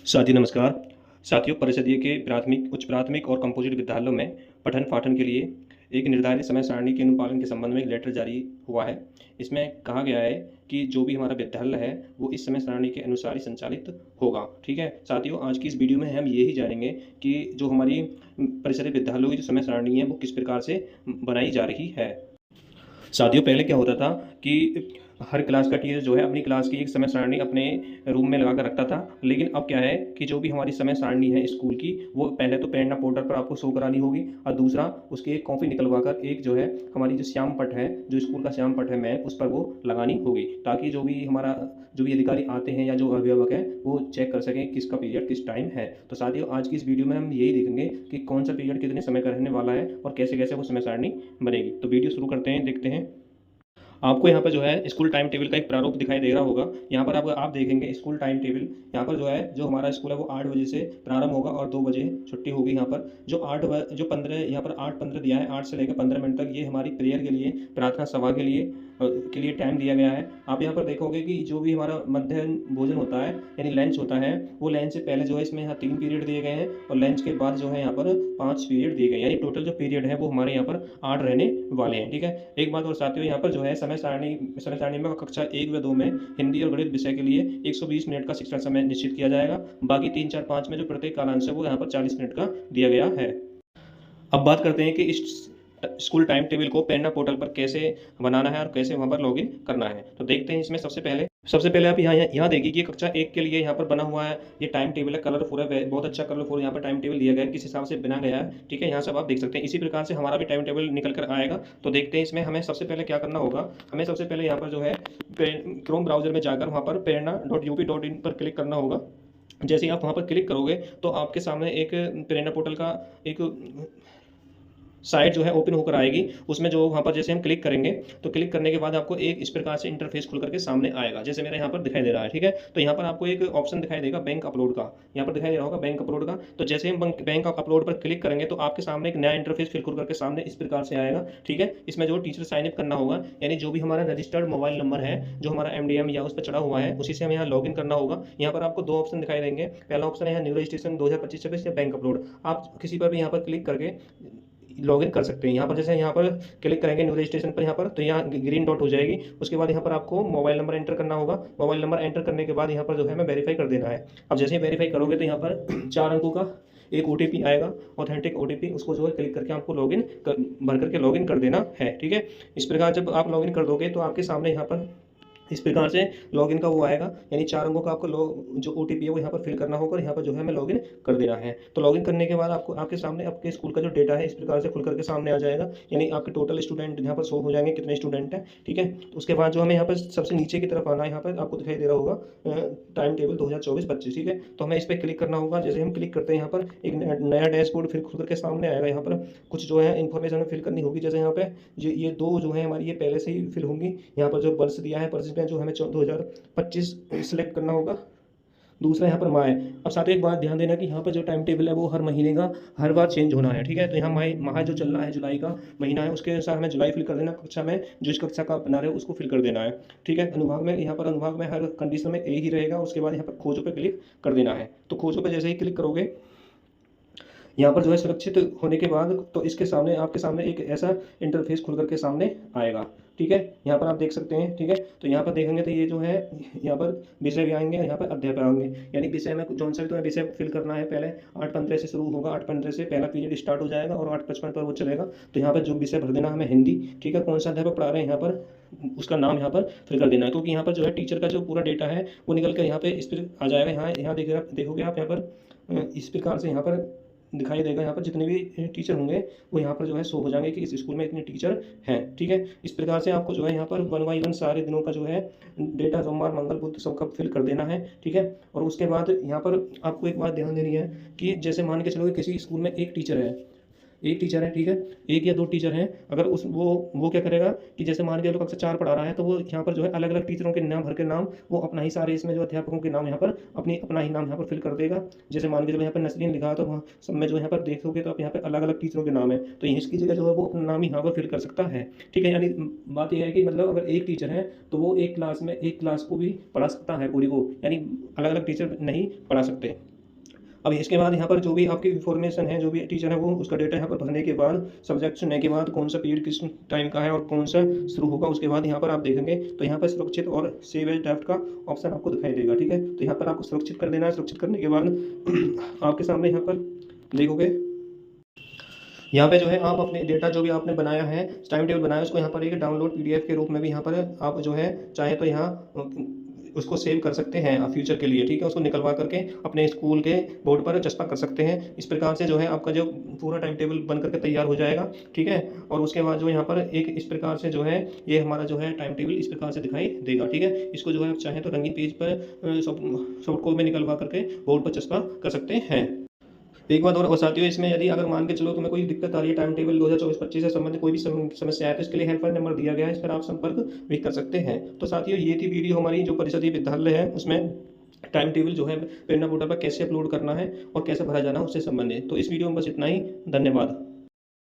साथियों नमस्कार। साथियों परिषदीय के प्राथमिक, उच्च प्राथमिक और कंपोजिट विद्यालयों में पठन-पाठन के लिए एक निर्धारित समय सारणी के अनुपालन के संबंध में एक लेटर जारी हुआ है। इसमें कहा गया है कि जो भी हमारा विद्यालय है, वो इस समय सारणी के अनुसार ही संचालित होगा। ठीक है? साथियों आज की इस वीडियो में हम यही जानेंगे कि जो हमारी परिषदीय विद्यालयों की जो समय सारणी है, वो किस प्रकार से बनाई जा रही है। साथियों पहले क्या होता था कि हर क्लास का टीचर जो है अपनी क्लास की एक समय सारणी अपने रूम में लगा कर रखता था। लेकिन अब क्या है कि जो भी हमारी समय सारणी है स्कूल की, वो पहले तो प्रेरणा पोर्टल पर आपको शो करानी होगी और दूसरा उसकी एक कॉपी निकलवा कर एक जो है हमारी जो श्याम पट है, जो स्कूल का श्याम पट है मैम, उस पर वो लगानी होगी ताकि जो भी अधिकारी आते हैं या जो अभिभावक हैं वो चेक कर सकें किसका पीरियड किस टाइम है। तो साथियों आज की इस वीडियो में हम यही देखेंगे कि कौन सा पीरियड कितने समय का रहने वाला है और कैसे कैसे वो समय सारणी बनेगी। तो वीडियो शुरू करते हैं, देखते हैं। आपको यहाँ पर जो है स्कूल टाइम टेबल का एक प्रारूप दिखाई दे रहा होगा। यहाँ पर आप देखेंगे स्कूल टाइम टेबल। यहाँ पर जो है जो हमारा स्कूल है वो 8 बजे से प्रारंभ होगा और 2 बजे छुट्टी होगी। यहाँ पर जो 15 यहाँ पर 8:15 दिया है, 8 से लेकर 15 मिनट तक ये हमारी प्रेयर के लिए, प्रार्थना सभा के लिए टाइम दिया गया है। आप यहाँ पर देखोगे कि जो भी हमारा मध्याह्न भोजन होता है यानी लंच होता है, वो लंच से पहले जो है इसमें यहाँ 3 पीरियड दिए गए हैं और लंच के बाद जो है यहाँ पर 5 पीरियड दिए गए हैं। यानी टोटल जो पीरियड है वो हमारे यहाँ पर 8 रहने वाले हैं। ठीक है? एक बात और साथियों, यहाँ पर जो है समय सारणी में कक्षा 1 व 2 में हिंदी और गणित विषय के लिए 120 मिनट का शिक्षण समय निश्चित किया जाएगा। बाकी 3, 4, 5 में जो प्रत्येक कालांश है वो यहाँ पर 40 मिनट का दिया गया है। अब बात करते हैं कि इस स्कूल टाइम टेबल को प्रेरणा पोर्टल पर कैसे बनाना है और कैसे वहाँ पर लॉगिन करना है। तो देखते हैं इसमें सबसे पहले आप यहाँ देखिए कि कक्षा 1 के लिए यहाँ पर बना हुआ है ये टाइम टेबल है, कलरफुल है, बहुत अच्छा कलरफुल यहाँ पर टाइम टेबल दिया गया है, किस हिसाब से बना गया है। ठीक है? यहाँ सब आप देख सकते हैं। इसी प्रकार से हमारा भी टाइम टेबल निकल कर आएगा। तो देखते हैं इसमें हमें सबसे पहले क्या करना होगा। हमें सबसे पहले यहाँ पर जो है क्रोम ब्राउजर में जाकर वहाँ पर prerna.up.in पर क्लिक करना होगा। जैसे ही आप वहाँ पर क्लिक करोगे तो आपके सामने एक प्रेरणा पोर्टल का एक साइट जो है ओपन होकर आएगी। उसमें जो वहाँ पर जैसे हम क्लिक करेंगे तो क्लिक करने के बाद आपको एक इस प्रकार से इंटरफेस खुल करके सामने आएगा, जैसे मेरे यहाँ पर दिखाई दे रहा है। ठीक है? तो यहाँ पर आपको एक ऑप्शन दिखाई देगा बैंक अपलोड का, यहाँ पर दिखाई दे रहा होगा बैंक अपलोड का। तो जैसे हम बैंक अपलोड पर क्लिक करेंगे तो आपके सामने एक नया इंटरफेस फिर खुल करके सामने इस प्रकार से आएगा। ठीक है? इसमें जो टीचर साइन अप करना होगा, यानी जो भी हमारा रजिस्टर्ड मोबाइल नंबर है, जो हमारा MDM या उस पर चढ़ा हुआ है, उसी से हमें यहाँ लॉगिन करना होगा। यहाँ पर आपको 2 ऑप्शन दिखाई देंगे। पहला ऑप्शन है न्यू रजिस्ट्रेशन 2025-26 या बैंक अपलोड। आप किसी पर भी यहाँ पर क्लिक करके लॉगिन कर सकते हैं। यहाँ पर जैसे यहाँ पर क्लिक करेंगे न्यू रजिस्ट्रेशन पर, यहाँ पर तो यहाँ ग्रीन डॉट हो जाएगी। उसके बाद यहाँ पर आपको मोबाइल नंबर एंटर करना होगा। मोबाइल नंबर एंटर करने के बाद यहाँ पर जो है हमें वेरीफाई कर देना है। अब जैसे ही वेरीफाई करोगे तो यहाँ पर 4 अंकों का एक OTP आएगा, ऑथेंटिक OTP। उसको जो है क्लिक करके आपको भर करके लॉगिन कर देना है। ठीक है? इस प्रकार जब आप लॉगिन कर दोगे तो आपके सामने यहाँ पर इस प्रकार से लॉगिन का वो आएगा, यानी 4 अंकों का आपको जो OTP है वो यहाँ पर फिल करना होगा और यहाँ पर जो है हमें लॉगिन कर देना है। तो लॉगिन करने के बाद आपको आपके सामने आपके स्कूल का जो डेटा है इस प्रकार से खुल करके सामने आ जाएगा, यानी आपके टोटल स्टूडेंट यहाँ पर शो हो जाएंगे, कितने स्टूडेंट हैं। ठीक है? तो उसके बाद जो हमें यहाँ पर सबसे नीचे की तरफ आना है, यहाँ पर आपको दिखाई दे रहा होगा टाइम टेबल 2024-25। ठीक है? तो हमें इस पर क्लिक करना होगा। जैसे हम क्लिक करते हैं यहाँ पर एक नया डैशबोर्ड फिर खुल करके सामने आएगा। यहाँ पर कुछ जो है इन्फॉर्मेशन फिल करनी होगी। जैसे यहाँ पे ये 2 जो है हमारी ये पहले से ही फिल होंगी। यहाँ पर जो वर्ष दिया है, वर्ष में जो हमें 2025 सिलेक्ट करना होगा। दूसरा यहाँ पर माह है। अब साथ ही एक बात ध्यान देना कि यहाँ पर जो टाइम टेबल है वो हर महीने का हर बार चेंज होना है। ठीक है? तो यहाँ माह जो चल रहा है जुलाई का महीना है, उसके अनुसार हमें जुलाई फिल कर देना। कक्षा में जो इस कक्षा का बना रहे हो उसको फिल कर देना है। ठीक है? अनुभाग में यहाँ पर अनुभाग में हर कंडीशन में A ही रहेगा। उसके बाद यहाँ पर खोजों पर क्लिक कर देना है। तो खोजों पर जैसे ही क्लिक करोगे यहाँ पर जो है सुरक्षित होने के बाद तो इसके सामने आपके सामने एक ऐसा इंटरफेस खुल करके सामने आएगा। ठीक है? यहाँ पर आप देख सकते हैं। ठीक है? तो यहाँ पर देखेंगे तो ये जो है यहाँ पर विषय भी आएंगे, यहाँ पर अध्यापक आएंगे, यानी विषय में जौन सा भी तो विषय फिल करना है। पहले 8:15 से शुरू होगा, 8:15 से पहला पीरियड स्टार्ट हो जाएगा और 8:55 पर वो चलेगा। तो यहाँ पर जो विषय भर देना हमें हिंदी। ठीक है? कौन सा अध्यापक पढ़ा रहे हैं यहाँ पर उसका नाम यहाँ पर फिल कर देना है, क्योंकि यहाँ पर जो है टीचर का जो पूरा डेटा है वो निकल कर यहाँ पे इस पर आ जाएगा। यहाँ देखोगे आप यहाँ पर इस प्रकार से यहाँ पर दिखाई देगा। यहाँ पर जितने भी टीचर होंगे वो यहाँ पर जो है शो हो जाएंगे कि इस स्कूल में इतने टीचर हैं। ठीक है? इस प्रकार से आपको जो है यहाँ पर 1 बाय 1 सारे दिनों का जो है डेटा सोमवार मंगल बुध सबका फिल कर देना है। ठीक है? और उसके बाद यहाँ पर आपको एक बात ध्यान देनी है कि जैसे मान के चलो किसी स्कूल में एक टीचर है, ठीक है, 1 या 2 टीचर हैं। अगर उस वो क्या करेगा कि जैसे मान के चलो कक्षा 4 पढ़ा रहा है तो वो यहाँ पर जो है अलग अलग टीचरों के नाम भर के नाम वो अपना ही सारे इसमें जो अध्यापकों के नाम यहाँ पर अपना ही नाम यहाँ पर फिल कर देगा। जैसे मान के चलो यहाँ पर नसरीन लिखा है तो वहाँ सब में जो यहाँ पर देखोगे तो आप यहाँ पर अलग अलग टीचरों के नाम है, तो इसकी जगह जो है वो अपना नाम ही यहाँ पर फिल कर सकता है। ठीक है? यानी बात यह है कि मतलब अगर एक टीचर है तो वो एक क्लास को भी पढ़ा सकता है पूरी को, यानी अलग अलग टीचर नहीं पढ़ा सकते। अब इसके बाद यहाँ पर जो भी आपकी इन्फॉर्मेशन है, जो भी टीचर है वो उसका डेटा यहाँ पर भरने के बाद, सब्जेक्ट चुनने के बाद कौन सा पीरियड किस टाइम का है और कौन सा शुरू होगा, उसके बाद यहाँ पर आप देखेंगे तो यहाँ पर सुरक्षित और सेव एज ड्राफ्ट का ऑप्शन आपको दिखाई देगा। ठीक है, तो यहाँ पर आपको सुरक्षित कर देना है। सुरक्षित करने के बाद आपके सामने यहाँ पर देखोगे, यहाँ पे जो है आप अपने डेटा जो भी आपने बनाया है, टाइम टेबल बनाया है, उसको यहाँ पर एक डाउनलोड पीडीएफ के रूप में भी यहाँ पर आप जो है चाहे तो यहाँ उसको सेव कर सकते हैं आप फ्यूचर के लिए। ठीक है, उसको निकलवा करके अपने स्कूल के बोर्ड पर चस्पा कर सकते हैं। इस प्रकार से जो है आपका जो पूरा टाइम टेबल बन करके तैयार हो जाएगा। ठीक है, और उसके बाद जो यहाँ पर एक इस प्रकार से जो है ये हमारा जो है टाइम टेबल इस प्रकार से दिखाई देगा। ठीक है, इसको जो है आप चाहें तो रंगीन पेज पर सॉफ्ट कॉपी में निकलवा करके बोर्ड पर चस्पा कर सकते हैं। एक बात और साथियों, इसमें यदि अगर मान के चलो तुम्हें कोई दिक्कत आ रही है टाइम टेबल 2024-25 से संबंधित कोई भी समस्या है, तो इसके लिए हेल्पलाइन नंबर दिया गया है, इस पर आप संपर्क भी कर सकते हैं। तो साथियों, ये थी वीडियो हमारी जो परिषदीय विद्यालय है उसमें टाइम टेबल जो है प्रेरणा पोर्टल पर कैसे अपलोड करना है और कैसे भरा जाना है उससे संबंधित। तो इस वीडियो में बस इतना ही। धन्यवाद।